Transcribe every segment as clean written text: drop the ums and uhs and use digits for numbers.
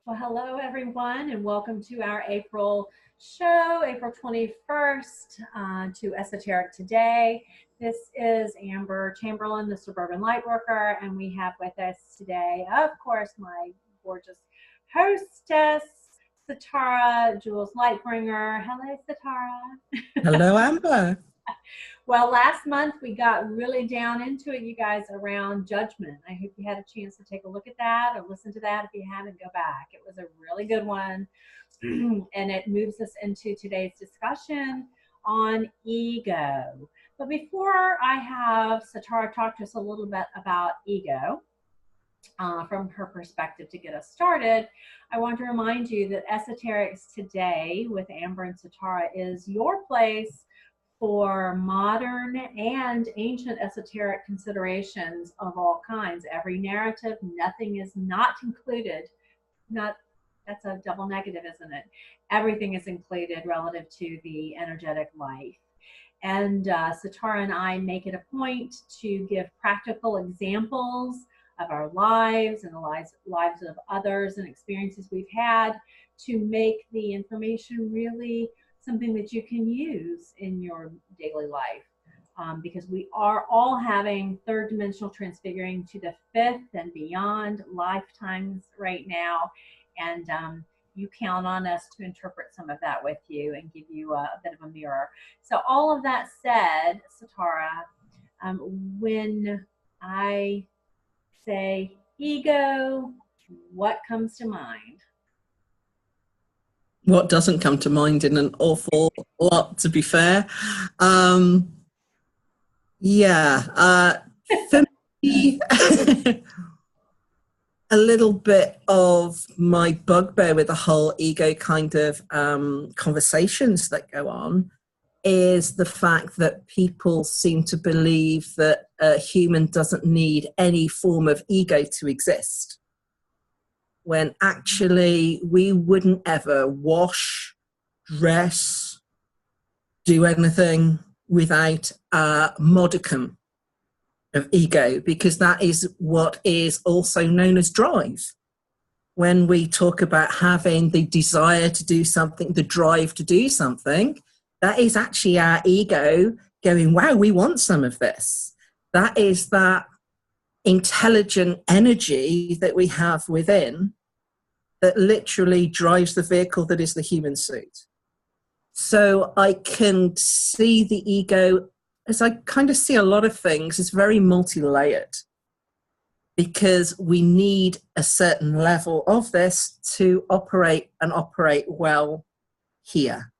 Well, hello everyone, and welcome to our April show, April 21st, to Esoteric Today. This is Amber Chamberlain, the Suburban Lightworker, and we have with us today, of course, my gorgeous hostess, Satara Jules Lightbringer. Hello, Satara. Hello, Amber. Well, last month we got really down into it, you guys, around judgment. I hope you had a chance to take a look at that or listen to that. If you haven't, go back. It was a really good one. And it moves us into today's discussion on ego. But before I have Satara talk to us a little bit about ego, from her perspective to get us started, I want to remind you that Esoterics Today with Amber and Satara is your place for modern and ancient esoteric considerations of all kinds. Every narrative, nothing is not included. Not That's a double negative, isn't it? Everything is included relative to the energetic life. And Satara and I make it a point to give practical examples of our lives and the lives of others and experiences we've had to make the information really something that you can use in your daily life. Because we are all having third dimensional transfiguring to the fifth and beyond lifetimes right now. And you count on us to interpret some of that with you and give you a bit of a mirror. So all of that said, Satara, when I say ego, what comes to mind? What doesn't come to mind in an awful lot, to be fair. For me, a little bit of my bugbear with the whole ego kind of conversations that go on is the fact that people seem to believe that a human doesn't need any form of ego to exist, when actually we wouldn't ever wash, dress, do anything without a modicum of ego, because that is what is also known as drive. When we talk about having the desire to do something, the drive to do something, that is actually our ego going, wow, we want some of this. That is that intelligent energy that we have within that literally drives the vehicle that is the human suit. So I can see the ego, as I kind of see a lot of things, is very multi-layered, because we need a certain level of this to operate and operate well here.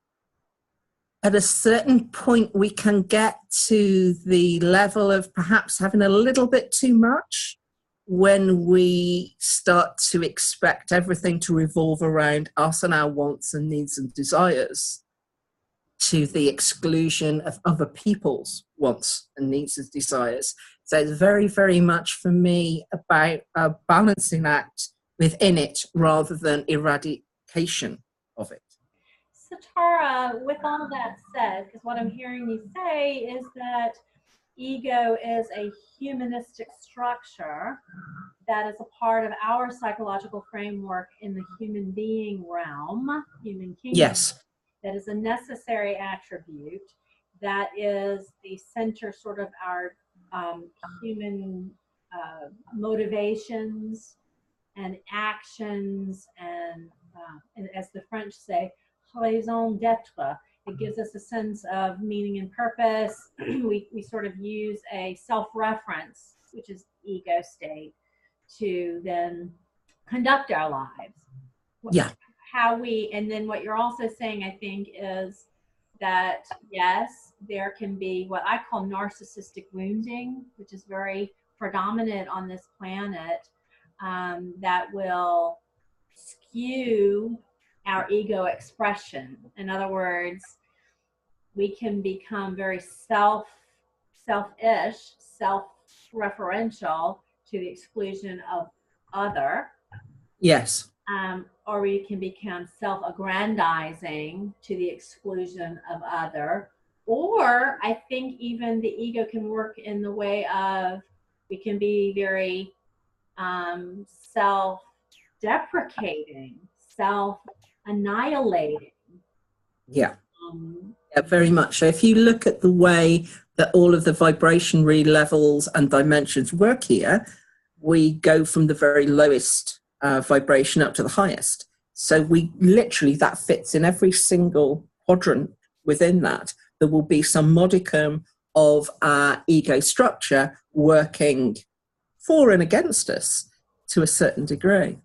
At a certain point, we can get to the level of perhaps having a little bit too much when we start to expect everything to revolve around us and our wants and needs and desires, to the exclusion of other people's wants and needs and desires. So it's very, very much for me about a balancing act within it rather than eradication of it. Satara, with all of that said, because what I'm hearing you say is that ego is a humanistic structure that is a part of our psychological framework in the human being realm, human kingdom. Yes. That is a necessary attribute. That is the center sort of our human motivations and actions, and as the French say, raison d'être. It gives us a sense of meaning and purpose. We sort of use a self-reference, which is ego state, to then conduct our lives. Yeah. And then what you're also saying, I think, is that yes, there can be what I call narcissistic wounding, which is very predominant on this planet, that will skew our ego expression. In other words, we can become very selfish, self-referential to the exclusion of other. Yes. Or we can become self-aggrandizing to the exclusion of other. Or I think even the ego can work in the way of, we can be very self-deprecating, self-annihilating. Yeah. Um, Yeah, very much. So if you look at the way that all of the vibrationary levels and dimensions work here, we go from the very lowest vibration up to the highest. So we literally, that fits in every single quadrant within that. There will be some modicum of our ego structure working for and against us to a certain degree.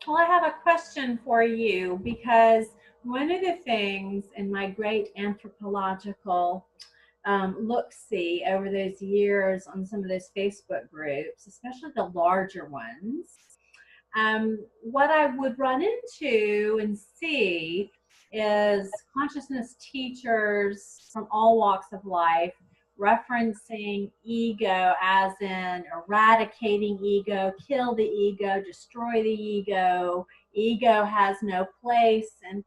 Well, I have a question for you, because one of the things in my great anthropological look-see over those years on some of those Facebook groups, especially the larger ones, what I would run into and see is consciousness teachers from all walks of life referencing ego as in eradicating ego, kill the ego, destroy the ego has no place. And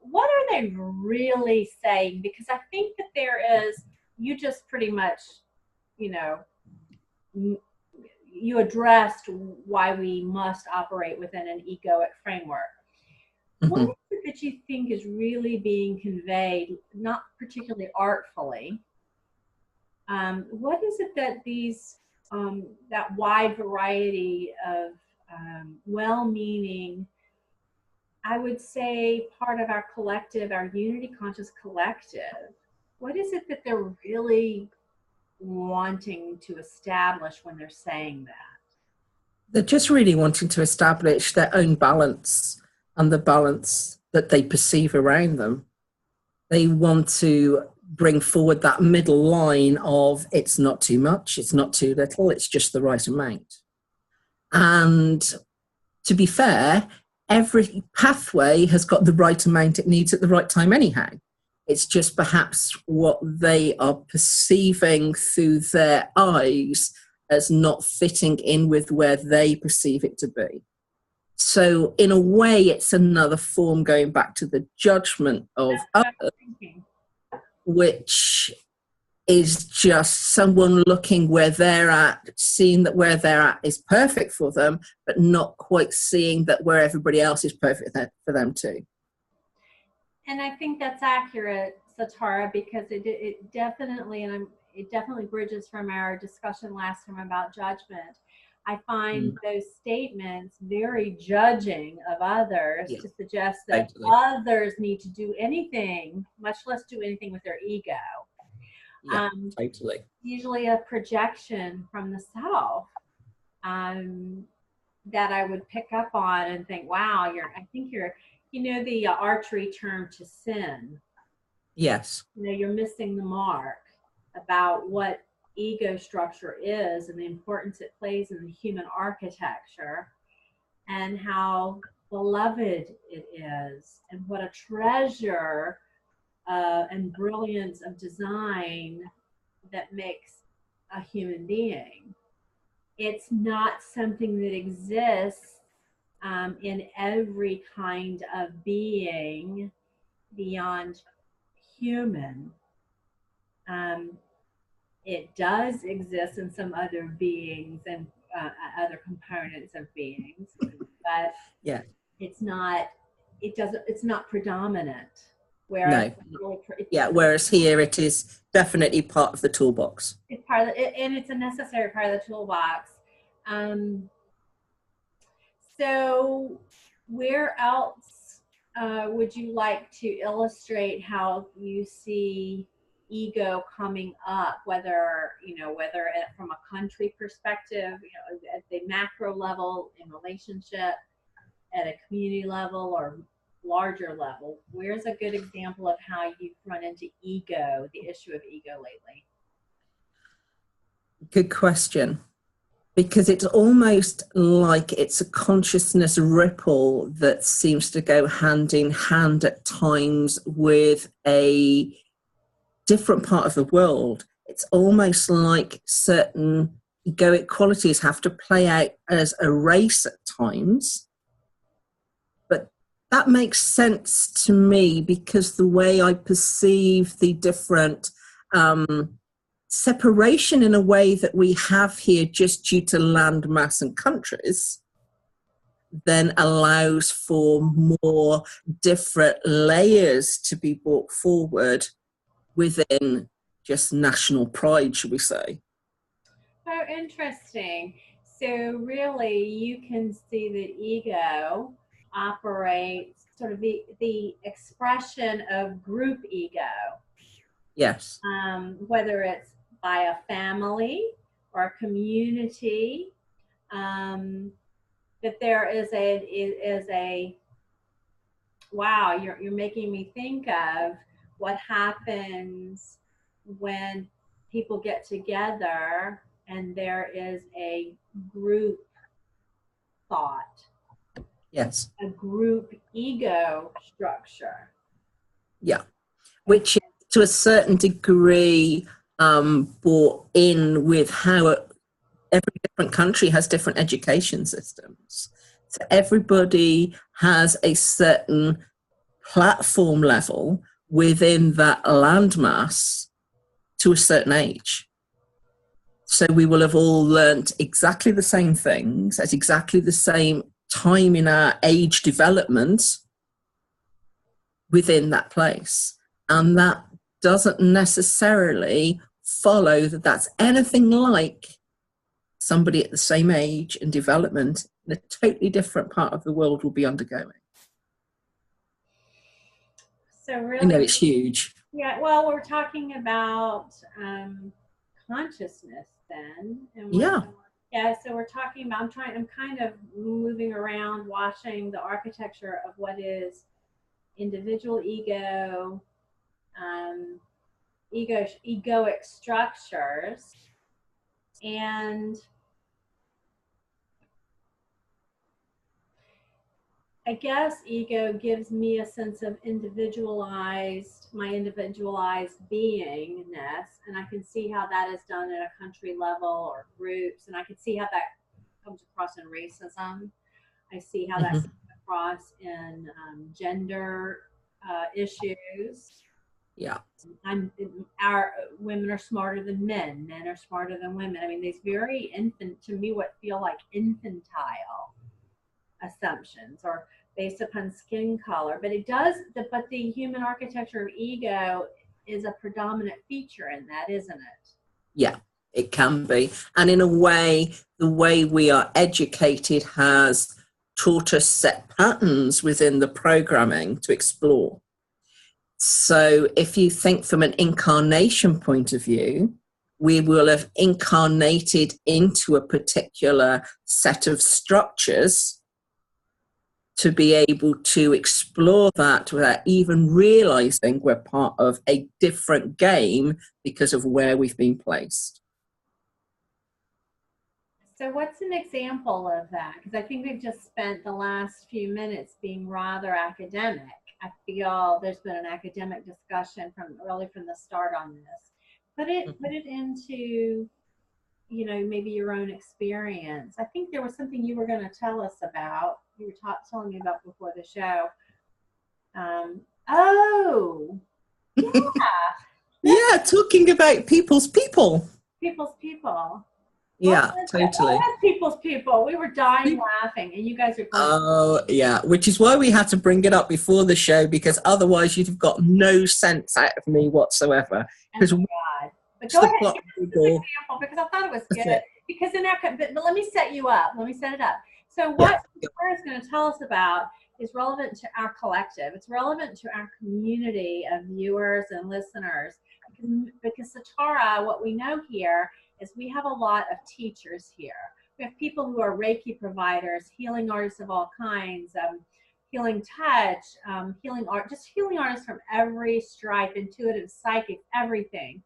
what are they really saying? Because I think that there is, you just pretty much, you know, you addressed why we must operate within an egoic framework. What is it that you think is really being conveyed, not particularly artfully? What is it that these, that wide variety of well-meaning, I would say part of our collective, our unity conscious collective, what is it that they're really wanting to establish when they're saying that? They're just really wanting to establish their own balance and the balance that they perceive around them. They want to bring forward that middle line of it's not too much, it's not too little, it's just the right amount. And to be fair, every pathway has got the right amount it needs at the right time anyhow. It's just perhaps what they are perceiving through their eyes as not fitting in with where they perceive it to be. So in a way, it's another form going back to the judgment of others, which is just someone looking where they're at, seeing that where they're at is perfect for them, but not quite seeing that where everybody else is perfect for them too. And I think that's accurate, Satara, because it definitely, it definitely bridges from our discussion last time about judgment. I find those statements very judging of others, to suggest that others need to do anything, much less do anything with their ego. Usually a projection from the self that I would pick up on and think, wow, I think you're, you know, the archery term to sin. Yes. You know, you're missing the mark about what ego structure is and the importance it plays in the human architecture, and how beloved it is, and what a treasure and brilliance of design that makes a human being. It's not something that exists in every kind of being beyond human. It does exist in some other beings and other components of beings, but it's not. It's not predominant. Whereas whereas here it is definitely part of the toolbox. It's part of it, and it's a necessary part of the toolbox. So where else would you like to illustrate how you see ego coming up, whether from a country perspective, at the macro level, in relationship, at a community level, or larger level? Where's a good example of how you've run into ego, the issue of ego lately? Good question. Because it's almost like it's a consciousness ripple that seems to go hand in hand at times with a different part of the world. It's almost like certain egoic qualities have to play out as a race at times. But that makes sense to me, because the way I perceive the different separation in a way that we have here just due to land mass and countries then allows for more different layers to be brought forward within just national pride, should we say. Oh, interesting. So really you can see that ego operates sort of the expression of group ego, Yes. whether it's by a family or a community, um, that there is a wow, you're making me think of what happens when people get together and there is a group thought, Yes. a group ego structure. Yeah. Which is to a certain degree brought in with how every different country has different education systems. So everybody has a certain platform level within that landmass to a certain age. So we will have all learnt exactly the same things at exactly the same time in our age development within that place. And that doesn't necessarily follow that that's anything like somebody at the same age and development in a totally different part of the world will be undergoing. So really, I know it's huge. yeah. Well, we're talking about consciousness then, and Yeah. yeah. So we're talking about. I'm kind of moving around, watching the architecture of what is individual ego, egoic structures, and I guess ego gives me a sense of my individualized beingness, and I can see how that is done at a country level or groups, and I can see how that comes across in racism. I see how that comes across in gender issues. Yeah. Our women are smarter than men are smarter than women. I mean, these very to me, what feel like infantile assumptions or based upon skin color, but but the human architecture of ego is a predominant feature in that, isn't it? Yeah, it can be. And in a way, the way we are educated has taught us set patterns within the programming to explore. So if you think from an incarnation point of view, we will have incarnated into a particular set of structures to be able to explore that without even realizing we're part of a different game because of where we've been placed. So what's an example of that? Because I think we've just spent the last few minutes being rather academic. I feel there's been an academic discussion from the start on this. Put it into, maybe your own experience. I think there was something you were going to tell us about. You were telling me about before the show. Yeah, talking about people's people. People's people. Yeah, totally. People's people. We were dying laughing, and you guys are. Oh, yeah. Which is why we had to bring it up before the show, because otherwise you'd have got no sense out of me whatsoever. Oh my God! But go ahead, give us an example, because I thought it was good. Okay. Because but let me set you up. Let me set it up. So what Sarah is going to tell us about is relevant to our collective. It's relevant to our community of viewers and listeners. Because Satara, what we know here is we have a lot of teachers here. We have people who are Reiki providers, healing artists of all kinds, healing touch, healing art, just healing artists from every stripe, intuitive, psychic, everything.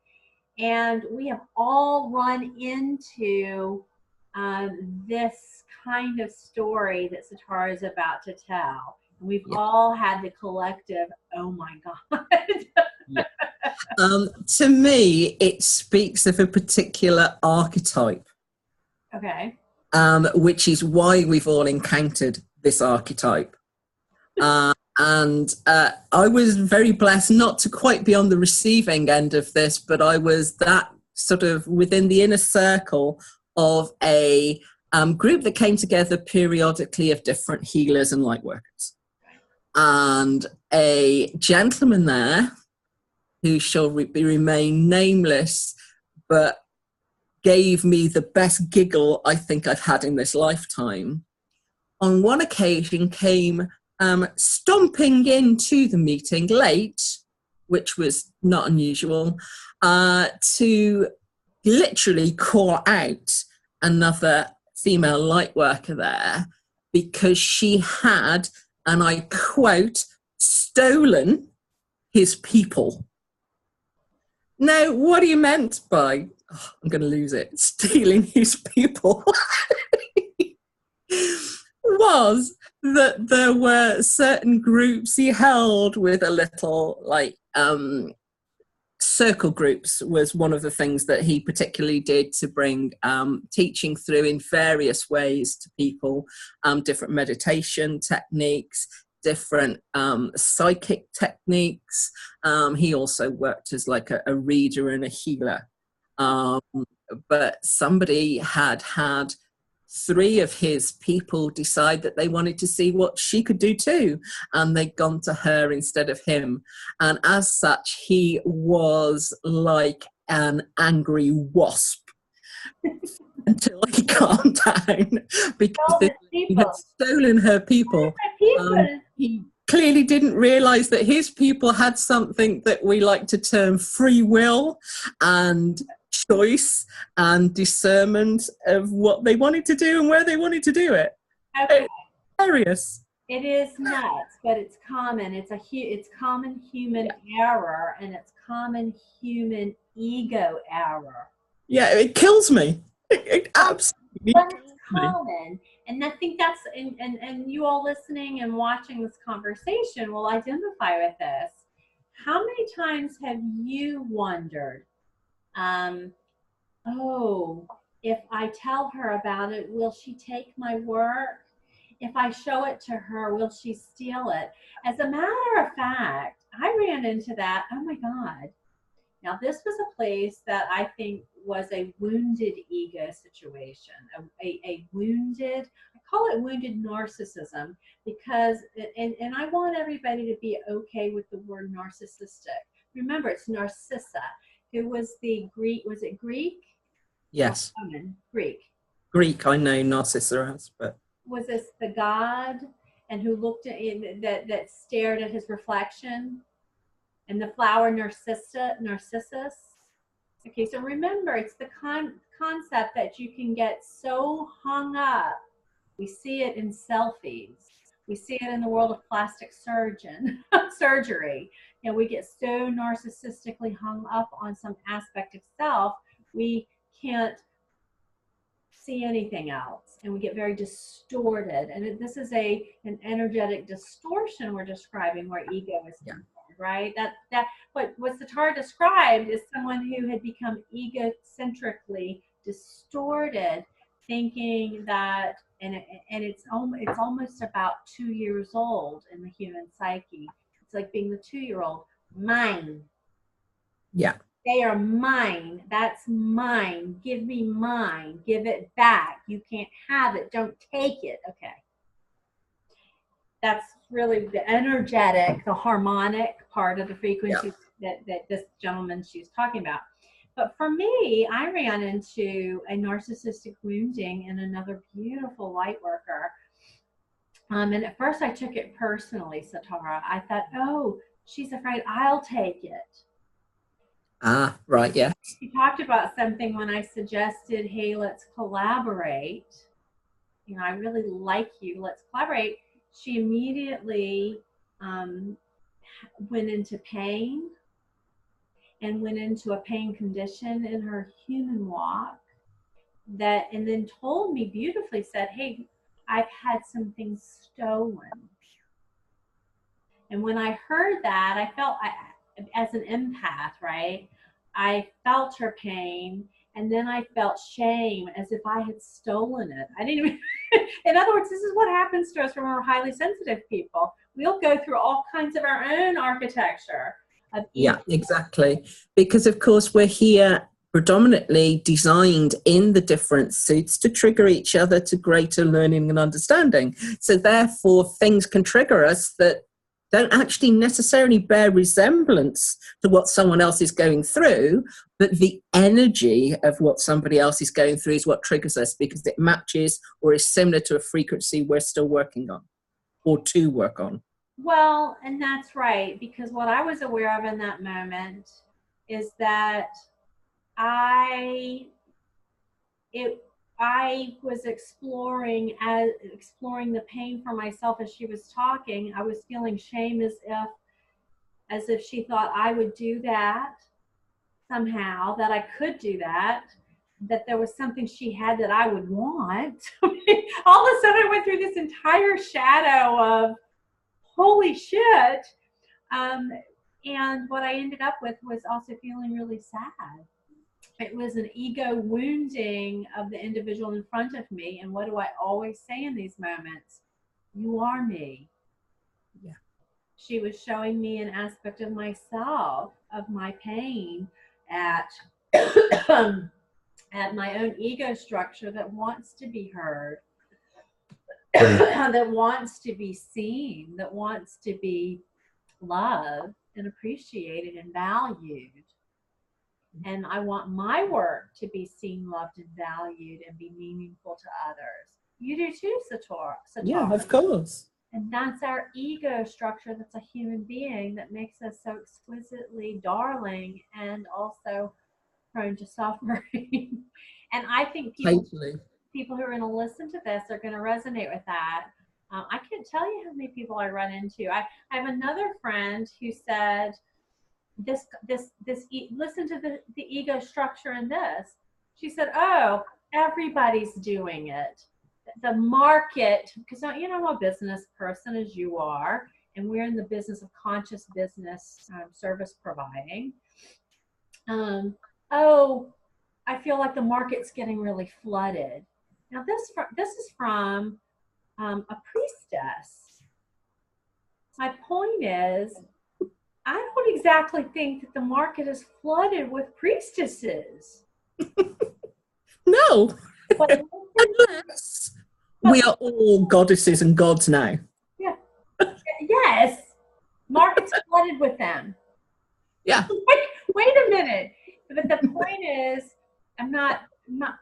And we have all run into this kind of story that Satara is about to tell. And we've all had the collective, oh my God. To me, it speaks of a particular archetype. Okay. Which is why we've all encountered this archetype. And I was very blessed not to quite be on the receiving end of this, but I was that sort of within the inner circle of a group that came together periodically of different healers and light workers. And a gentleman there, who shall remain nameless, but gave me the best giggle I think I've had in this lifetime, on one occasion came stomping into the meeting late, which was not unusual, to literally call out another female light worker there because she had, and I quote, stolen his people. Now, what he meant by, I'm going to lose it, stealing his people was that there were certain groups he held with a little, like, circle groups was one of the things that he particularly did to bring teaching through in various ways to people, different meditation techniques, different psychic techniques. He also worked as like a reader and a healer. But somebody had 3 of his people decide that they wanted to see what she could do too, and they'd gone to her instead of him. And as such, he was like an angry wasp until he calmed down, because he had stolen her people. He clearly didn't realize that his people had something that we like to term free will and choice and discernment of what they wanted to do and where they wanted to do it. Okay. It's hilarious. It is nuts, but it's common. It's common human error, and it's common human ego error. Yeah, it kills me. It absolutely but kills it's common. me. And I think that's, and you all listening and watching this conversation will identify with this. How many times have you wondered, oh, if I tell her about it, will she take my work? If I show it to her, will she steal it? As a matter of fact, I ran into that. Oh my God. Now, this was a place that I think was a wounded ego situation, a wounded, I call it wounded narcissism, because, and I want everybody to be okay with the word narcissistic. Remember, it's Narcissa, who was the Greek, was it Greek? Yes. Greek. Greek, I know Narcissa as, but. Was this the god, and who looked at that stared at his reflection? And the flower Narcissus. Okay, so remember, it's the concept that you can get so hung up. We see it in selfies. We see it in the world of plastic surgery. You know, we get so narcissistically hung up on some aspect of self, we can't see anything else, and we get very distorted. And this is an energetic distortion we're describing, where ego is concerned, right? That what Satara described is someone who had become egocentrically distorted, thinking that, and it's almost about 2 years old in the human psyche. It's like being the 2-year-old, mine. Yeah. They are mine. That's mine. Give me mine. Give it back. You can't have it. Don't take it. Okay. That's really the energetic, the harmonic part of the frequency that this gentleman she's talking about. But for me, I ran into a narcissistic wounding in another beautiful light worker. And at first I took it personally, Satara. I thought, oh, she's afraid I'll take it. Ah, right, yeah. She talked about something when I suggested, hey, let's collaborate. You know, I really like you. Let's collaborate. She immediately went into pain and went into a pain condition in her human walk and then told me beautifully, said, hey, I've had some things stolen. And when I heard that, I felt, as an empath, right? I felt her pain, and then I felt shame as if I had stolen it. I didn't even, in other words, this is what happens to us when we're highly sensitive people. We'll go through all kinds of our own architecture. Yeah, exactly. Because of course we're here predominantly designed in the different suits to trigger each other to greater learning and understanding. So therefore, things can trigger us that don't actually necessarily bear resemblance to what someone else is going through, but the energy of what somebody else is going through is what triggers us because it matches or is similar to a frequency we're still working on or to work on. Well, and that's right, because what I was aware of in that moment is that I was exploring the pain for myself as she was talking. I was feeling shame as if she thought I would do that somehow, that I could do that there was something she had that I would want. All of a sudden I went through this entire shadow of holy shit. And what I ended up with was also feeling really sad. It was an ego wounding of the individual in front of me. And what do I always say in these moments? You are me. Yeah. She was showing me an aspect of myself, of my pain at at my own ego structure that wants to be heard, that wants to be seen, that wants to be loved and appreciated and valued. And I want my work to be seen, loved, and valued and be meaningful to others. You do too, Sator. Yeah, of course. And that's our ego structure. That's a human being that makes us so exquisitely darling and also prone to suffering. And I think people who are going to listen to this are going to resonate with that. I can't tell you how many people I run into. I have another friend who said, listen to the ego structure in this. She said, oh, everybody's doing it. The market, because you know, I'm a business person as you are, and we're in the business of conscious business service providing. Oh, I feel like the market's getting really flooded. Now this is from a priestess. My point is, I don't exactly think that the market is flooded with priestesses. No. Unless we are all goddesses and gods now. Yeah. Yes. Market's flooded with them. Yeah. Wait a minute. But the point is, I'm not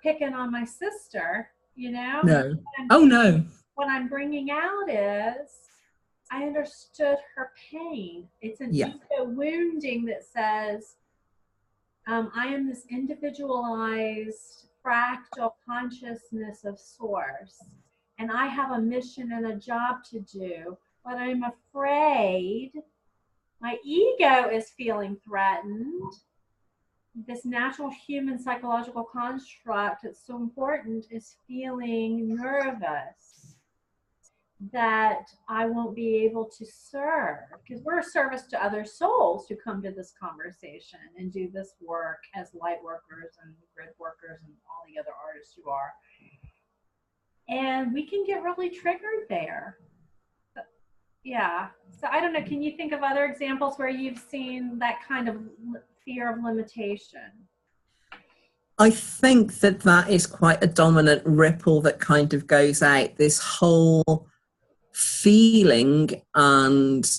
picking on my sister, you know? No. Oh, no. What I'm bringing out is, I understood her pain. It's an ego wounding that says, I am this individualized fractal consciousness of source, and I have a mission and a job to do, but I'm afraid my ego is feeling threatened. This natural human psychological construct that's so important is feeling nervous that I won't be able to serve, because we're a service to other souls who come to this conversation and do this work as light workers and grid workers and all the other artists who are. And we can get really triggered there. Yeah. So I don't know, can you think of other examples where you've seen that kind of fear of limitation? I think that is quite a dominant ripple that kind of goes out, this whole feeling and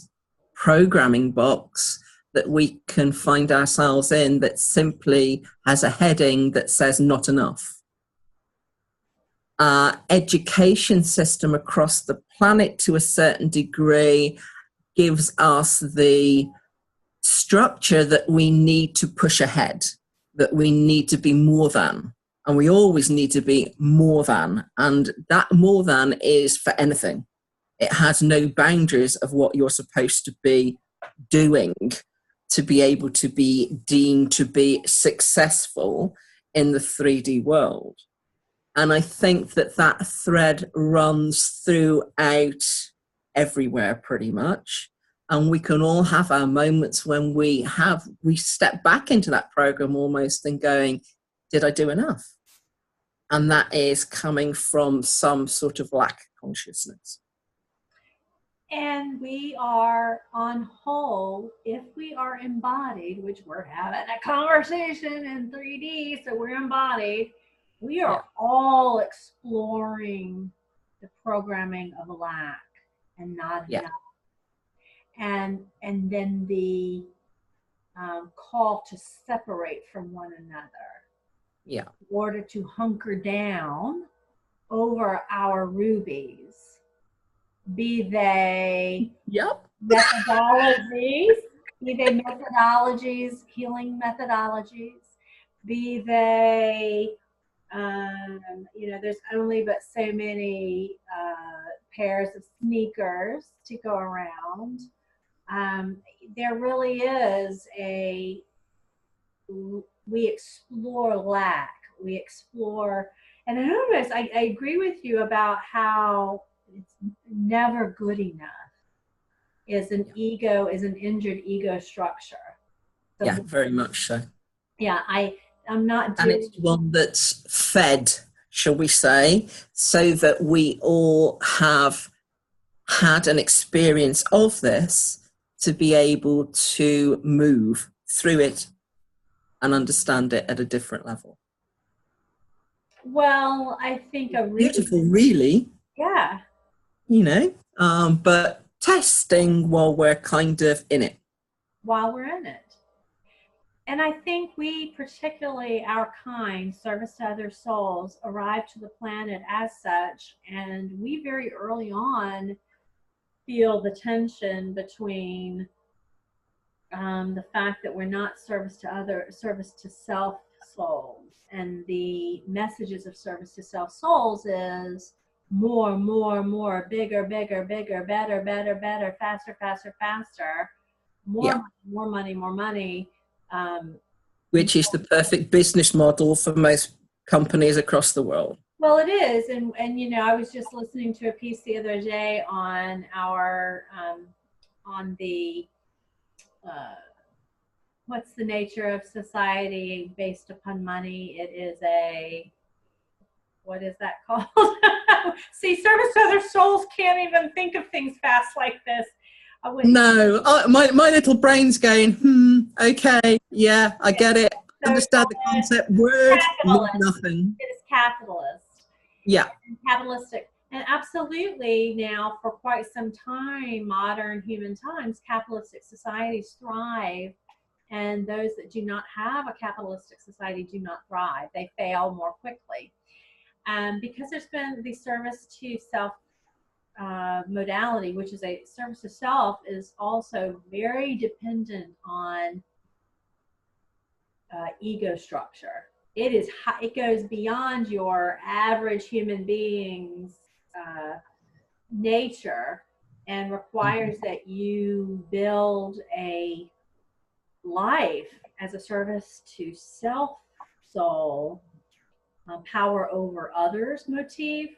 programming box that we can find ourselves in that simply has a heading that says not enough. Education system across the planet to a certain degree gives us the structure that we need to push ahead, that we need to be more than, and we always need to be more than, and that more than is for anything. It has no boundaries of what you're supposed to be doing to be able to be deemed to be successful in the 3D world. And I think that thread runs throughout everywhere pretty much. And we can all have our moments when we step back into that program almost and going, did I do enough? And that is coming from some sort of lack of consciousness. And we are on whole, if we are embodied, which we're having a conversation in 3D, so we're embodied, we are all exploring the programming of lack and not enough. And then the call to separate from one another. Yeah. In order to hunker down over our rubies, be they methodologies, healing methodologies, be they, there's only but so many pairs of sneakers to go around. There really is we explore lack, we explore, and I agree with you about how it's never good enough is an injured ego structure. So, yeah, very much so. Yeah, I'm not doing. And it's one that's fed, shall we say, so that we all have had an experience of this to be able to move through it and understand it at a different level. Well, I think beautiful, really. Yeah. But testing while we're kind of in it. While we're in it. And I think we, particularly our kind, service to other souls, arrive to the planet as such, and we very early on feel the tension between the fact that we're not service to self souls, and the messages of service to self souls is more, bigger, better, faster, more money. Which is the perfect business model for most companies across the world. Well, it is, and I was just listening to a piece the other day on our on the what's the nature of society based upon money? It is what is that called? See, service to other souls can't even think of things fast like this. No, my little brain's going, okay, yeah, I get it. So understand the concept. Word means nothing. It is capitalist. Yeah. And capitalistic. And absolutely now, for quite some time, modern human times, capitalistic societies thrive. And those that do not have a capitalistic society do not thrive. They fail more quickly. Because there's been the service to self modality, which is a service to self, is also very dependent on ego structure. It goes beyond your average human being's nature and requires that you build a life as a service to self soul, power over others motif.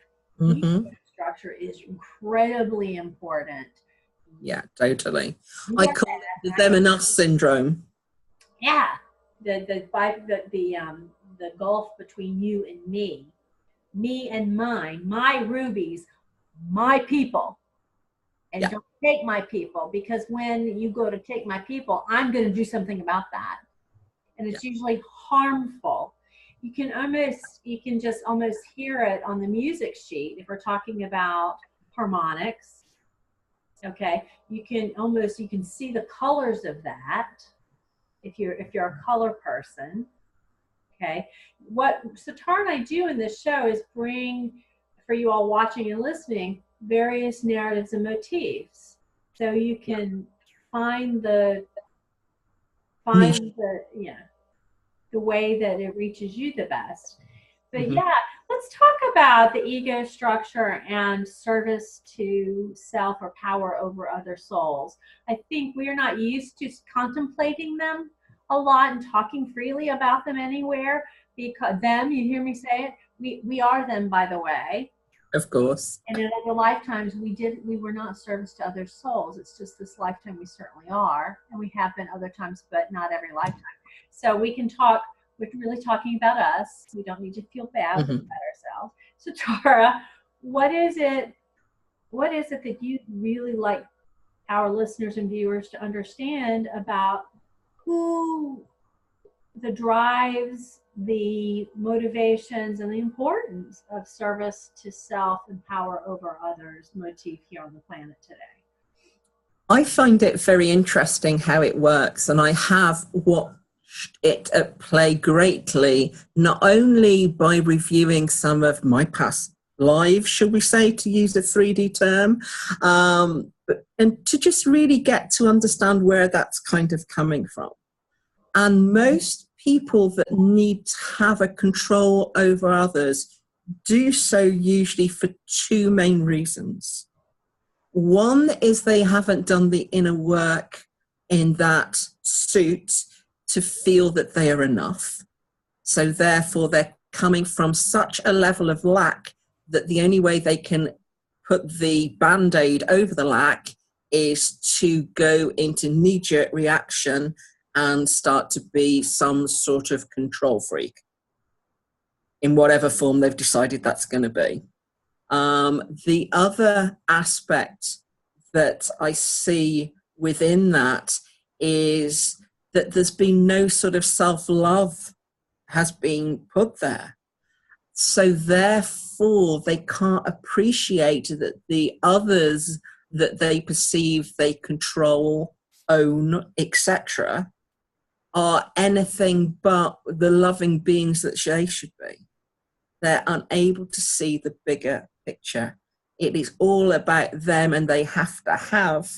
Structure is incredibly important. Yeah, totally. I call it the them and us syndrome. Yeah, the gulf between you and me and mine, my rubies, my people, and don't take my people, because when you go to take my people, I'm going to do something about that, and it's usually harmful. You can just almost hear it on the music sheet if we're talking about harmonics. Okay, you can see the colors of that if you're a color person. Okay, what Sitar and I do in this show is bring, for you all watching and listening, various narratives and motifs, so you can find the way that it reaches you the best. But let's talk about the ego structure and service to self or power over other souls. I think we are not used to contemplating them a lot and talking freely about them anywhere, because you hear me say it, we are them, by the way. Of course. And in other lifetimes we were not service to other souls. It's just this lifetime we certainly are, and we have been other times, but not every lifetime. So we can talk, we're really talking about us. We don't need to feel bad about ourselves. So Tara, what is it what is it that you really like our listeners and viewers to understand about who the drives, the motivations, and the importance of service to self and power over others motif here on the planet today? I find it very interesting how it works, and I have watched it at play greatly, not only by reviewing some of my past lives, shall we say, to use a 3D term, and to just really get to understand where that's kind of coming from. And most people that need to have a control over others do so usually for two main reasons. One is they haven't done the inner work in that suit to feel that they are enough. So therefore, they're coming from such a level of lack that the only way they can put the Band-Aid over the lack is to go into knee-jerk reaction and start to be some sort of control freak in whatever form they've decided that's going to be. The other aspect that I see within that is that there's been no sort of self-love has been put there. So therefore, they can't appreciate that the others that they perceive they control, own, etc., are anything but the loving beings that they should be. They're unable to see the bigger picture. It is all about them, and they have to have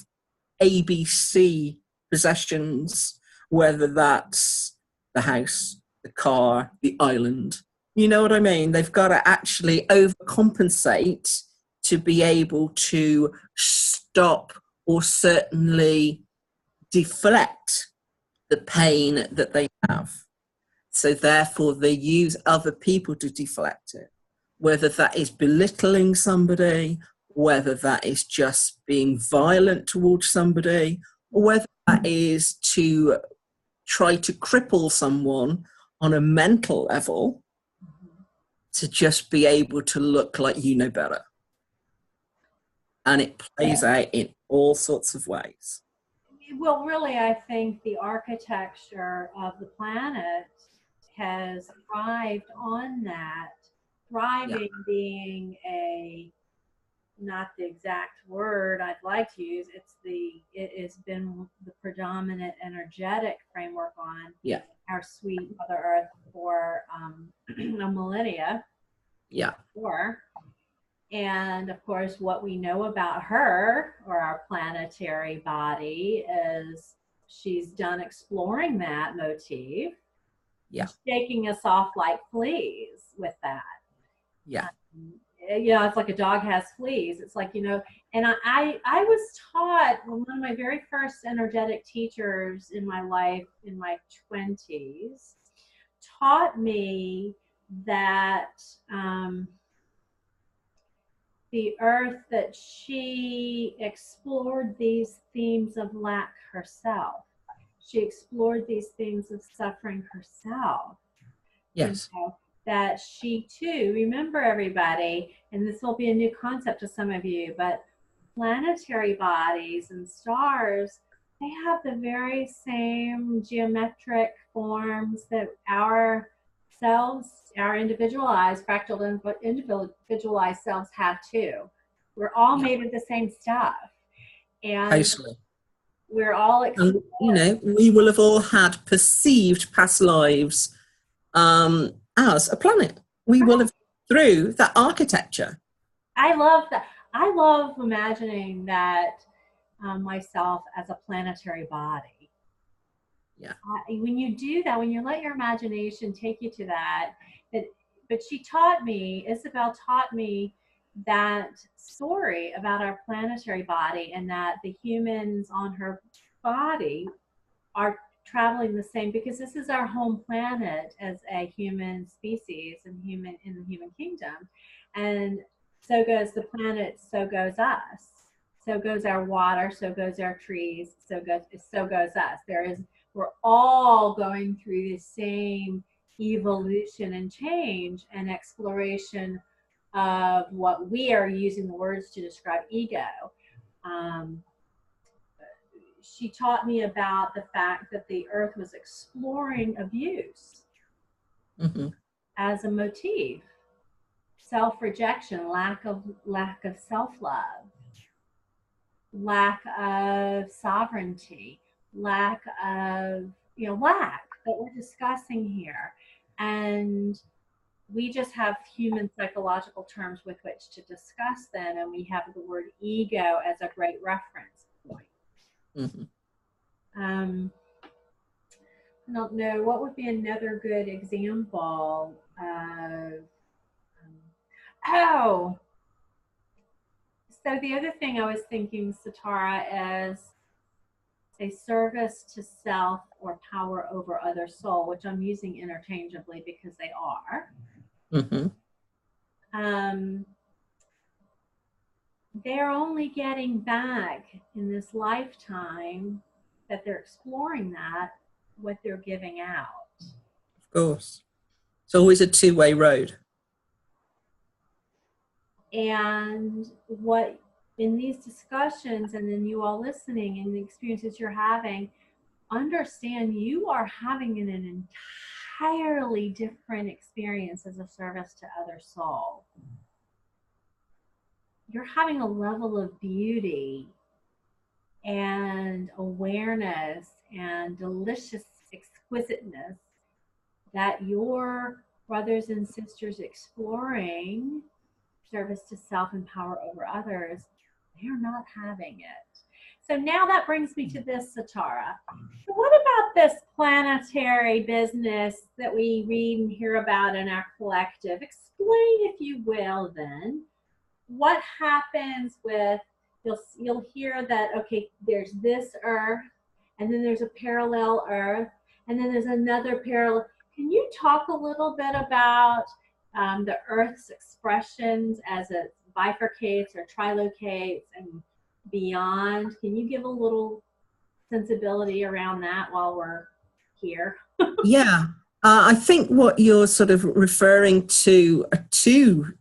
ABC possessions, whether that's the house, the car, the island. You know what I mean? They've got to actually overcompensate to be able to stop or certainly deflect the pain that they have. So therefore, they use other people to deflect it, whether that is belittling somebody, whether that is just being violent towards somebody, or whether that is to try to cripple someone on a mental level to just be able to look like you know better. And it plays out in all sorts of ways. Well, really, I think the architecture of the planet has thrived on that. Thriving being a, not the exact word I'd like to use, it has been the predominant energetic framework on our sweet Mother Earth for a millennia. Before. And of course, what we know about her, or our planetary body, is she's done exploring that motif, shaking us off like fleas with that. You know, it's like a dog has fleas. It's like, you know, and I was taught, one of my very first energetic teachers in my life in my 20s taught me that the earth, that she explored these themes of lack herself. She explored these themes of suffering herself. Yes. You know, that she too, remember everybody, and this will be a new concept to some of you, but planetary bodies and stars, they have the very same geometric forms that our selves, our individualized, fractal individualized selves have too. We're all made of the same stuff. And totally. We're all and, you know, we will have all had perceived past lives as a planet. We will have through that architecture. I love that. I love imagining that myself as a planetary body. When you do that, when you let your imagination take you to that, but she taught me, Isabel taught me that story about our planetary body, and that the humans on her body are traveling the same, because this is our home planet as a human species and in the human kingdom. And so goes the planet, so goes us. So goes our water, so goes our trees, so goes us. We're all going through the same evolution and change and exploration of what we are using the words to describe ego. Um, she taught me about the fact that the earth was exploring abuse as a motif, self-rejection, lack of self-love, lack of sovereignty, lack of, lack that we're discussing here. And we just have human psychological terms with which to discuss them, and we have the word ego as a great reference point. I don't know, what would be another good example of, so the other thing I was thinking, Satara, is a service to self or power over other soul, which I'm using interchangeably because they are. They're only getting back in this lifetime that they're exploring that, what they're giving out. Of course. It's always a two-way road. And what in these discussions, and then you all listening and the experiences you're having, understand you are having an entirely different experience as a service to other soul. You're having a level of beauty and awareness and delicious exquisiteness that your brothers and sisters exploring service to self and power over others, they're not having it. So now that brings me to this, Satara. So what about this planetary business that we read and hear about in our collective? Explain, if you will, then, what happens with, you'll hear that, okay, there's this earth, and then there's a parallel earth, and then there's another parallel. Can you talk a little bit about the earth's expressions as it bifurcates or trilocates and beyond? Can you give a little sensibility around that while we're here? Yeah. I think what you're sort of referring to are two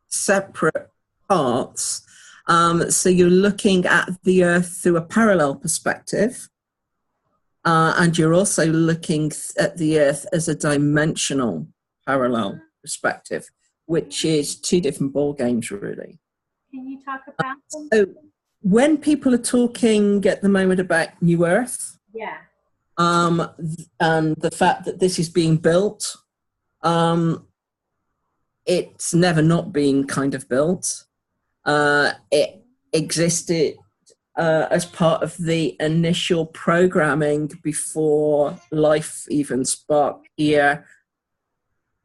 separate parts. So you're looking at the earth through a parallel perspective, and you're also looking at the earth as a dimensional parallel perspective, which is two different ball games, really. Can you talk about them? So when people are talking at the moment about New Earth, yeah, and the fact that this is being built, it's never not been kind of built. It existed as part of the initial programming before life even sparked here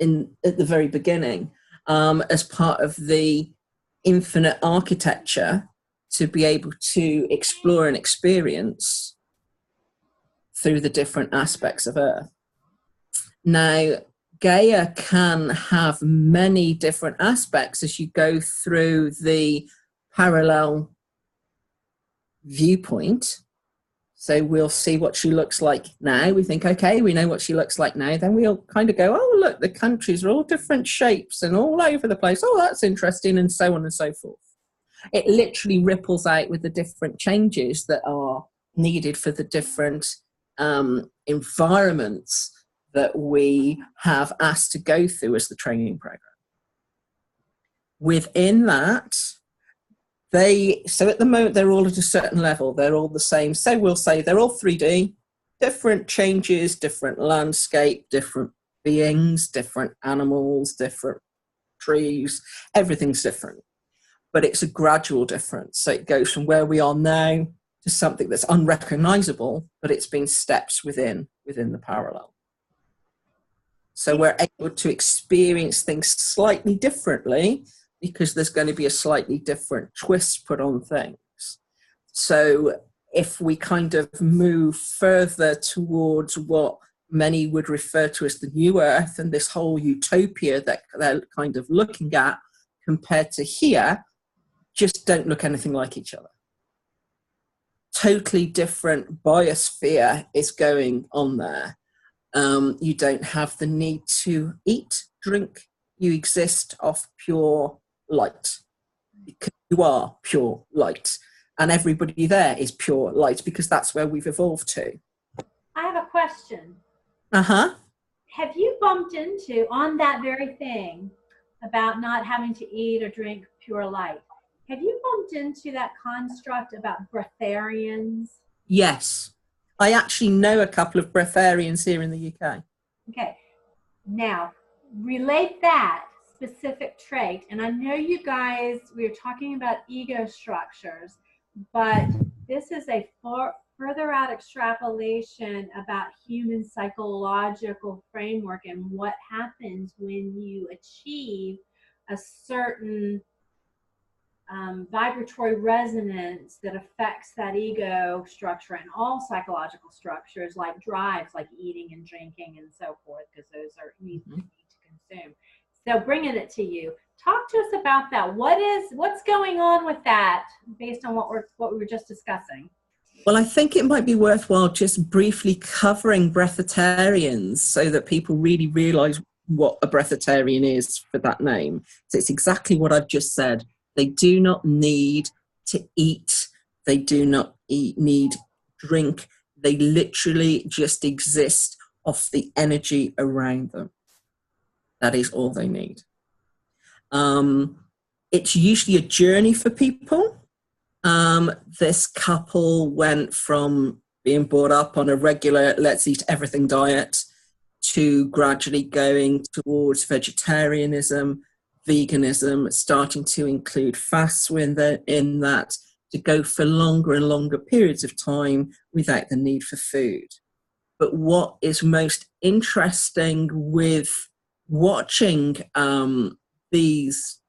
at the very beginning, as part of the infinite architecture to be able to explore and experience through the different aspects of Earth. Now, Gaia can have many different aspects as you go through the parallel viewpoint. So we'll see what she looks like now. We think, okay, we know what she looks like now. Then we'll kind of go, oh, look, the countries are all different shapes and all over the place. Oh, that's interesting, and so on and so forth. It literally ripples out with the different changes that are needed for the different environments that we have asked to go through as the training program. Within that, so at the moment, they're all at a certain level. They're all the same. So we'll say they're all 3D, different changes, different landscape, different beings, different animals, different trees. Everything's different. But it's a gradual difference. So it goes from where we are now to something that's unrecognizable, but it's been steps within the parallel. So we're able to experience things slightly differently because there's going to be a slightly different twist put on things. So if we kind of move further towards what many would refer to as the New Earth and this whole utopia that they're kind of looking at compared to here, just don't look anything like each other. Totally different biosphere is going on there. You don't have the need to eat, drink, You exist of pure light because you are pure light. And everybody there is pure light because that's where we've evolved to. I have a question. Uh-huh. Have you bumped into, on that very thing about not having to eat or drink pure light, have you bumped into that construct about breatharians? Yes. I actually know a couple of breatharians here in the UK. Okay. Now, relate that specific trait. And I know you guys, we were talking about ego structures, but this is a further out extrapolation about human psychological framework and what happens when you achieve a certain vibratory resonance that affects that ego structure and all psychological structures like drives, like eating and drinking and so forth, because those are needs to consume. So bringing it to you, talk to us about that. What's going on with that based on what we were just discussing? Well, I think it might be worthwhile just briefly covering breatharians so that people really realize what a breatharian is for that name. So it's exactly what I've just said. They do not need to eat. They do not need drink. They literally just exist off the energy around them. That is all they need. It's usually a journey for people. This couple went from being brought up on a regular let's eat everything diet to gradually going towards vegetarianism, veganism, starting to include fasts in that, to go for longer and longer periods of time without the need for food. But what is most interesting with watching these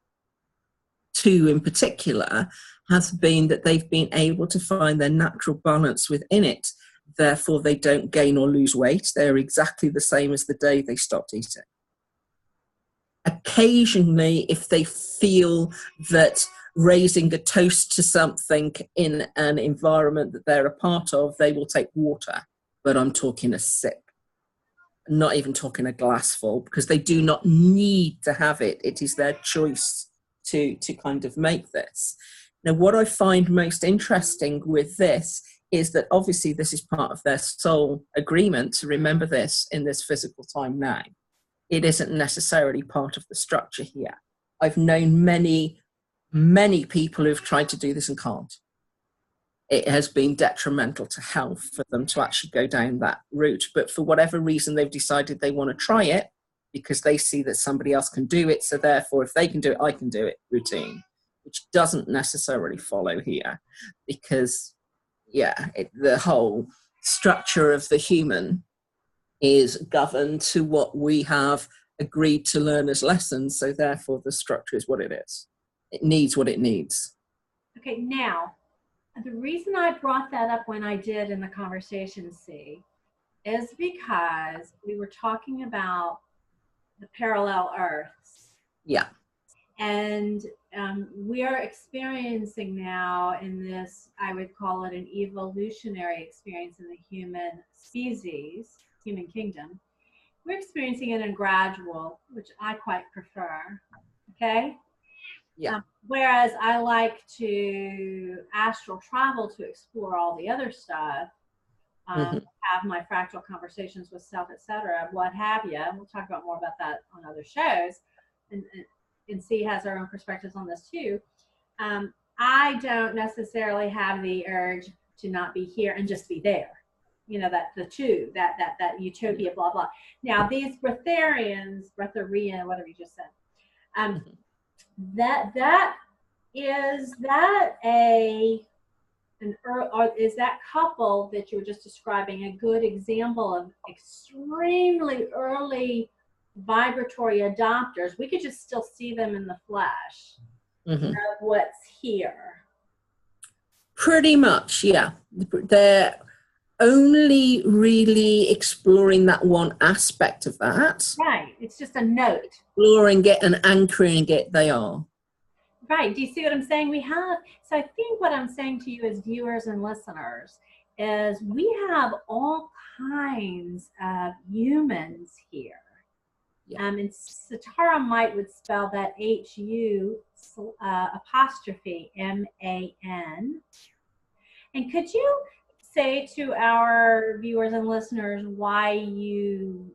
two in particular has been that they've been able to find their natural balance within it. Therefore, they don't gain or lose weight. They're exactly the same as the day they stopped eating. Occasionally, if they feel that raising a toast to something in an environment that they're a part of, they will take water. But I'm talking a sip, not even talking a glassful, because they do not need to have it. It is their choice to kind of make this. Now, what I find most interesting with this is that obviously this is part of their soul agreement to remember this in this physical time now. It isn't necessarily part of the structure here. I've known many, many people who've tried to do this and can't. It has been detrimental to health for them to actually go down that route. But for whatever reason, they've decided they want to try it because they see that somebody else can do it. So therefore, if they can do it, I can do it routine, which doesn't necessarily follow here because, the whole structure of the human is governed to what we have agreed to learn as lessons. So therefore, the structure is what it is. It needs what it needs. Okay, now, the reason I brought that up when I did in the conversation, is because we were talking about the parallel earths. Yeah. And we are experiencing now in this, I would call it an evolutionary experience in the human species, human kingdom. We're experiencing it in gradual, which I quite prefer. Okay? Yeah. Whereas I like to astral travel to explore all the other stuff, have my fractal conversations with self, etc., what have you. We'll talk about more about that on other shows. And C has our own perspectives on this too. I don't necessarily have the urge to not be here and just be there. That the two, that utopia, blah, blah. Now, these breatharian, whatever you just said, is that couple that you were just describing a good example of extremely early vibratory adopters? We could just still see them in the flesh of what's here. Pretty much, yeah. They're only really exploring that one aspect of that. Right. It's just a note. Exploring it and anchoring it, they are. Right. Do you see what I'm saying? So I think what I'm saying to you as viewers and listeners is we have all kinds of humans here. And Satara Might would spell that HU apostrophe MAN. And could you say to our viewers and listeners why you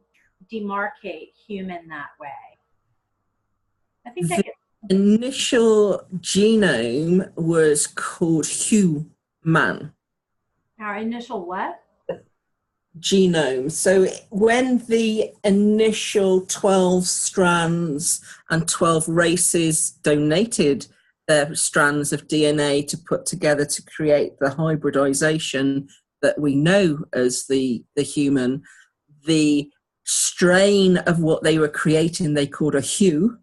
demarcate human that way? I think that the initial genome was called human. Our initial what? Genome. So when the initial 12 strands and 12 races donated their strands of DNA to put together to create the hybridization that we know as the human, the strain of what they were creating they called a hue,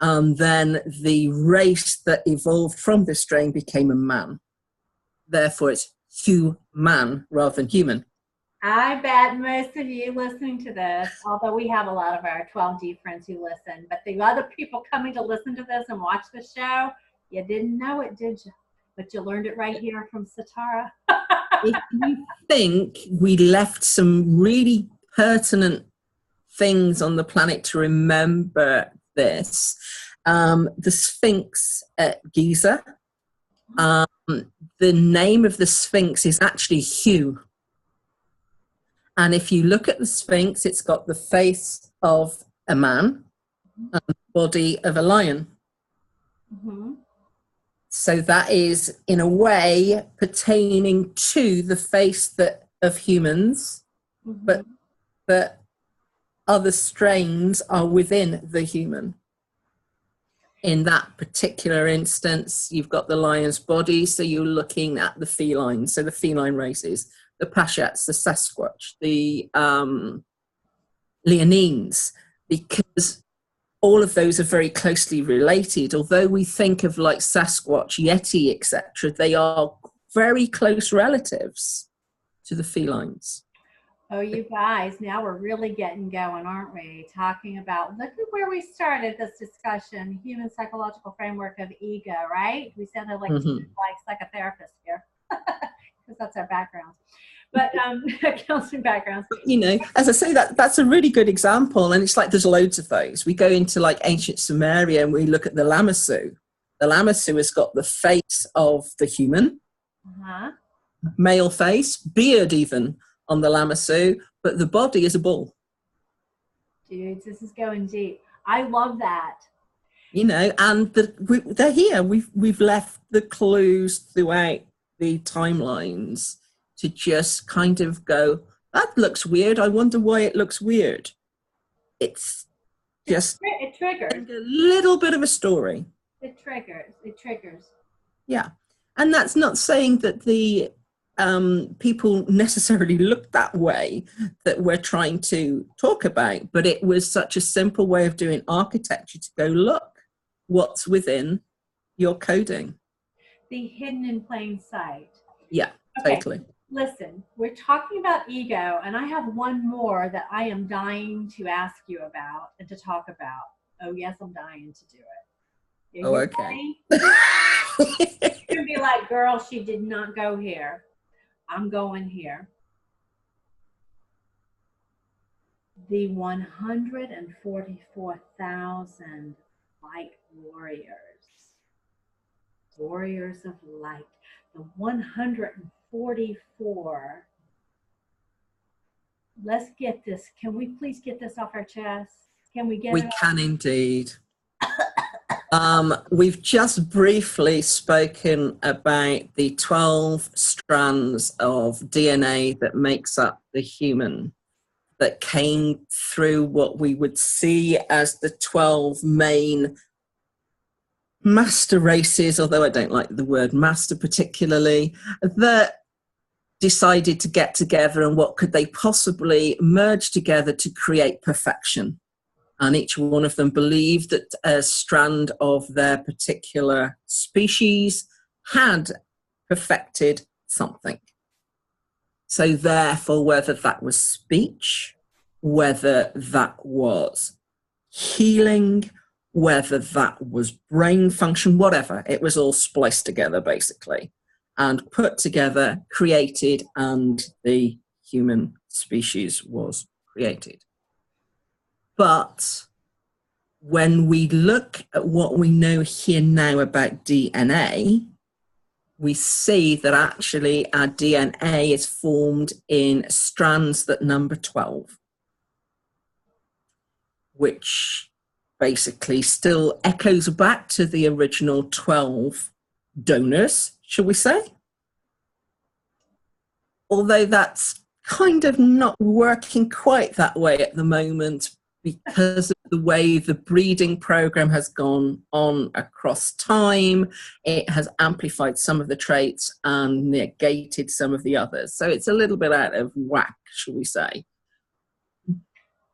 and then the race that evolved from this strain became a man. Therefore it's human rather than human. I bet most of you listening to this, although we have a lot of our 12D friends who listen, but the other people coming to listen to this and watch the show, you didn't know it, did you? But you learned it right here from Satara. If you think we left some really pertinent things on the planet to remember this, the Sphinx at Giza, the name of the Sphinx is actually Hu. And if you look at the Sphinx, it's got the face of a man and the body of a lion. Mm-hmm. So that is, in a way, pertaining to the face of humans, but the other strains are within the human. In that particular instance, you've got the lion's body, so you're looking at the feline, so the feline races. The Pashets, the Sasquatch, the Leonines, because all of those are very closely related. Although we think of like Sasquatch, Yeti, etc., they are very close relatives to the felines. Oh, you guys, now we're really getting going, aren't we? Talking about, look at where we started this discussion, human psychological framework of ego, right? We sounded like psychotherapists here, because that's our background. But counseling backgrounds. You know, as I say, that's a really good example, and it's like there's loads of those. We go into like ancient Sumeria and we look at the Lamassu. The Lamassu has got the face of the human, male face, beard even on the Lamassu, but the body is a bull. Dudes, this is going deep. I love that. You know, and they're here. We've left the clues throughout the timelines to just kind of go, that looks weird. I wonder why it looks weird. It's just it triggers a little bit of a story. It triggers. Yeah, and that's not saying that the people necessarily look that way that we're trying to talk about, but it was such a simple way of doing architecture to go, look what's within your coding. The hidden in plain sight. Yeah, okay. Totally. Listen, we're talking about ego, and I have one more that I am dying to ask you about and to talk about. Oh, yes, I'm dying to do it. Oh, okay. You're going to be like, girl, she did not go here. I'm going here. The 144,000 light warriors of light. The 144. Let's get this. Can we please get this off our chest? Can we get it? We can indeed. We've just briefly spoken about the 12 strands of DNA that makes up the human, that came through what we would see as the 12 main master races, although I don't like the word master particularly, that decided to get together and what could they possibly merge together to create perfection. And each one of them believed that a strand of their particular species had perfected something. So therefore, whether that was speech, whether that was healing, whether that was brain function, whatever, it was all spliced together basically and put together, created, and the human species was created. But when we look at what we know here now about DNA, we see that actually our DNA is formed in strands that number 12, which basically still echoes back to the original 12 donors, shall we say? Although that's kind of not working quite that way at the moment because of the way the breeding program has gone on across time. It has amplified some of the traits and negated some of the others. So it's a little bit out of whack, shall we say.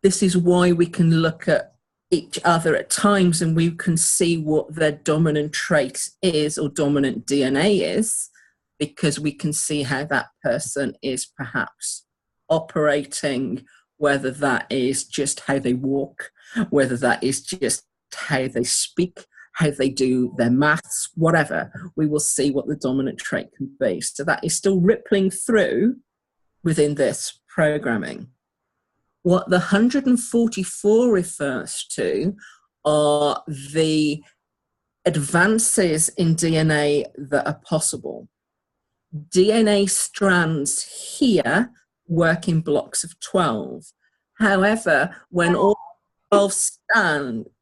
This is why we can look at each other at times and we can see what their dominant trait is or dominant DNA is, because we can see how that person is perhaps operating, whether that is just how they walk, whether that is just how they speak, how they do their maths, whatever. We will see what the dominant trait can be. So that is still rippling through within this programming. What the 144 refers to are the advances in DNA that are possible. DNA strands here work in blocks of 12. However, when all 12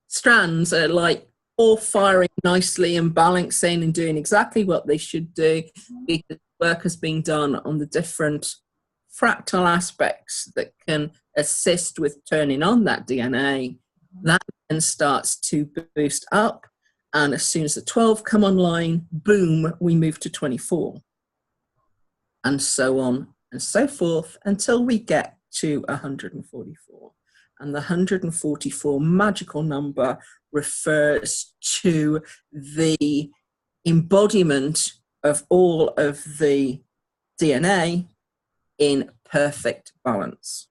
strands are like all firing nicely and balancing and doing exactly what they should do, because work has been done on the different fractal aspects that can assist with turning on that DNA, that then starts to boost up. And as soon as the 12 come online, boom, we move to 24. And so on and so forth until we get to 144. And the 144 magical number refers to the embodiment of all of the DNA in perfect balance.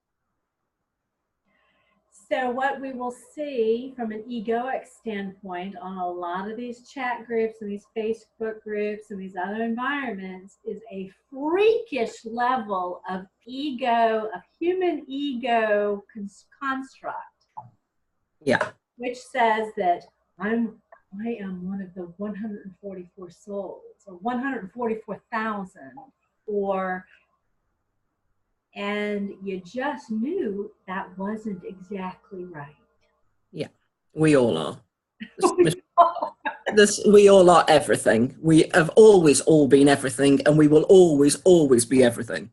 So what we will see from an egoic standpoint on a lot of these chat groups and these Facebook groups and these other environments is a freakish level of ego, of human ego construct. Yeah. Which says that I am one of the 144 souls or 144,000 and you just knew that wasn't exactly right. Yeah, we all are. We all are everything. We have always all been everything, and we will always be everything.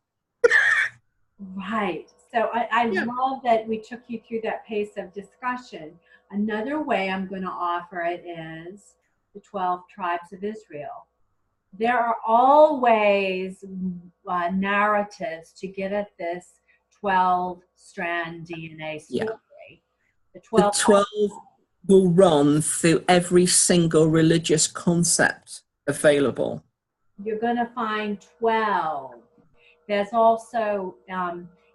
Right. So I love that we took you through that pace of discussion. Another way I'm going to offer it is the 12 tribes of Israel. There are always narratives to get at this 12-strand DNA story. Yeah. The 12 will run through every single religious concept available. You're going to find 12. There's also,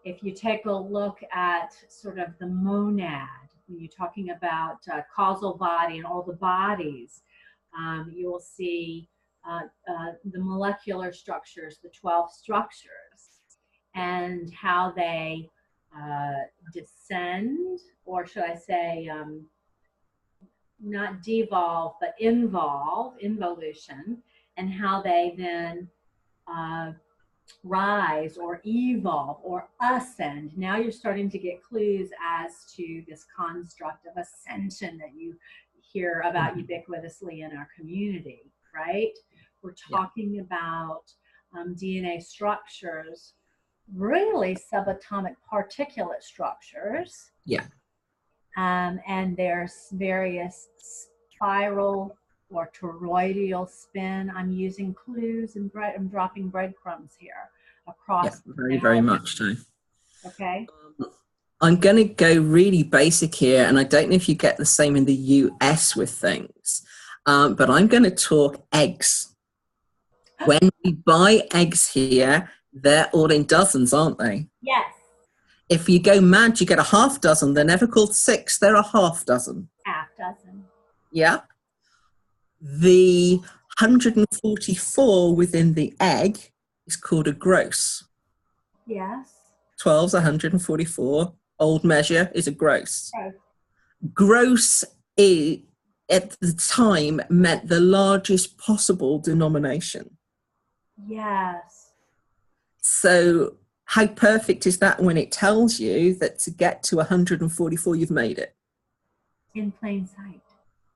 if you take a look at sort of the monad, when you're talking about causal body and all the bodies, you will see the molecular structures, the 12 structures, and how they descend, or should I say, not devolve, but involution, and how they then rise or evolve or ascend. Now you're starting to get clues as to this construct of ascension that you hear about ubiquitously in our community, right? We're talking about DNA structures, really subatomic particulate structures. Yeah. And there's various spiral or toroidal spin. I'm using clues and I'm dropping breadcrumbs here across. Yeah, very much so. Okay. I'm going to go really basic here, and I don't know if you get the same in the US with things, but I'm going to talk eggs. When we buy eggs here, they're all in dozens, aren't they? Yes. If you go mad, you get a half dozen. They're never called 6, they're a half dozen. Half dozen. Yeah. The 144 within the egg is called a gross. Yes. 12's 144. old measure is a gross. Oh, Gross is, at the time, meant the largest possible denomination. yes. So how perfect is that when it tells you that to get to 144, you've made it? In plain sight.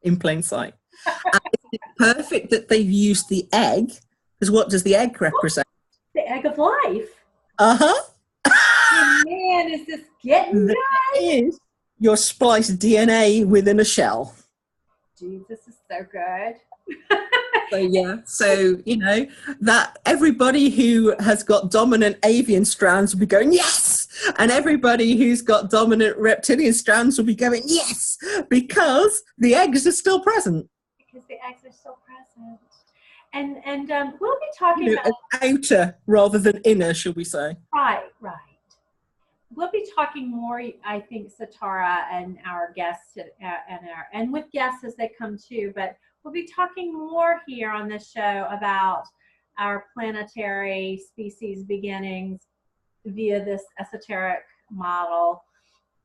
In plain sight. And it's perfect that they've used the egg, because what does the egg represent? The egg of life. Uh-huh. Oh, man, is this getting That good? is your spliced DNA within a shell. Dude, this is so good. So yeah, so you know that everybody who has got dominant avian strands will be going yes, and everybody who's got dominant reptilian strands will be going yes, because the eggs are still present. Because the eggs are still present. And we'll be talking You know, about outer rather than inner, shall we say? right. We'll be talking more, I think, Satara and our guests and with guests as they come too. But we'll be talking more here on this show about our planetary species beginnings via this esoteric model,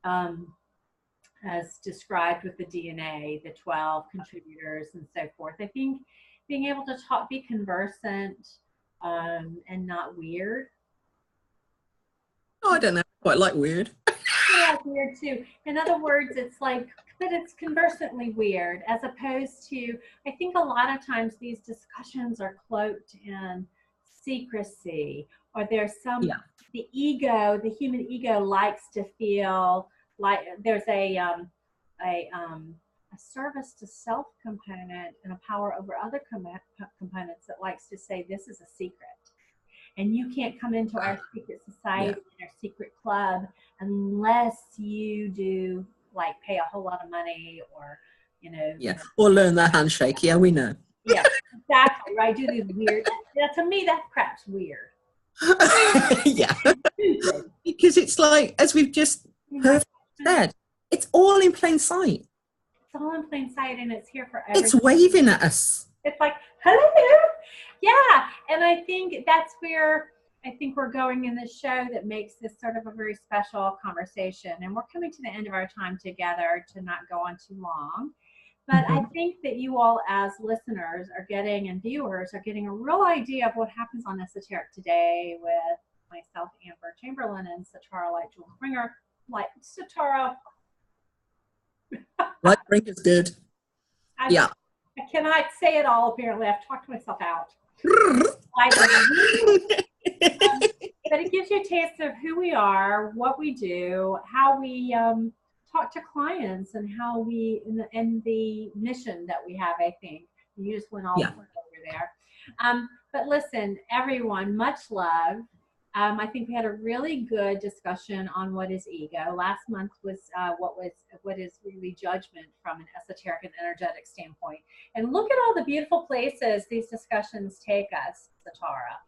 as described with the DNA, the 12 contributors, and so forth. I think being able to talk, be conversant, and not weird. Oh, I don't know. I quite like weird. I like weird too. In other words, it's like, but it's conversantly weird, as opposed to, I think a lot of times these discussions are cloaked in secrecy, or there's some, the ego, the human ego likes to feel like there's a service to self component and a power over other components that likes to say this is a secret. And you can't come into our secret society, our secret club, unless you do like pay a whole lot of money, or or learn the handshake. Yeah, we know. Yeah, exactly. Right. Do these weird. To me, that crap's weird. Yeah, because it's like, as we've just said, it's all in plain sight. It's all in plain sight, and it's here for everyone. It's waving at us. It's like, hello. Yeah, and I think that's where I think we're going in this show that makes this sort of a very special conversation. And we're coming to the end of our time together to not go on too long. But I think that you all as listeners are getting, and viewers are getting, a real idea of what happens on Esoteric Today with myself, Amber Chamberlain, and Satara Light Jewel Bringer. Like Satara. Light Bringer's good. I cannot say it all, apparently. I've talked myself out. But it gives you a taste of who we are, what we do, how we talk to clients, and how we, and the mission that we have, I think. You just went all over there. But listen, everyone, much love. I think we had a really good discussion on what is ego. Last month was what is really judgment from an esoteric and energetic standpoint. And look at all the beautiful places these discussions take us, Satara.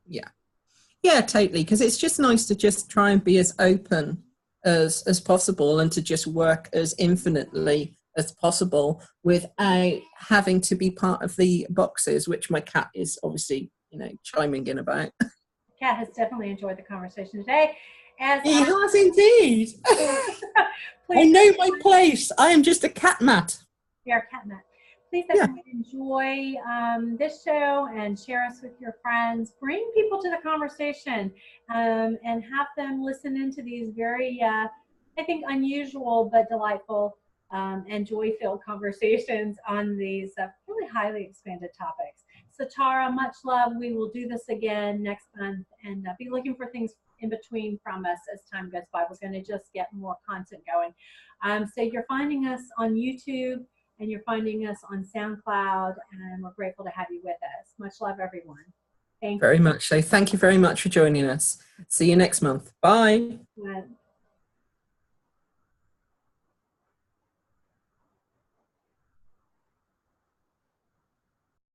Yeah, totally. Because it's just nice to just try and be as open as possible, and to just work as infinitely as possible without having to be part of the boxes, which my cat is obviously, chiming in about. Cat has definitely enjoyed the conversation today. He has indeed. I know my place. I am just a cat mat. You're a cat mat. Please enjoy this show and share us with your friends. Bring people to the conversation, and have them listen into these very, I think, unusual but delightful and joy-filled conversations on these really highly expanded topics. So Tara, much love. We will do this again next month, and be looking for things in between from us as time goes by. We're going to just get more content going. So you're finding us on YouTube, and you're finding us on SoundCloud, and we're grateful to have you with us. Much love, everyone. Thank you. Very much so. Thank you very much for joining us. See you next month. Bye. Bye.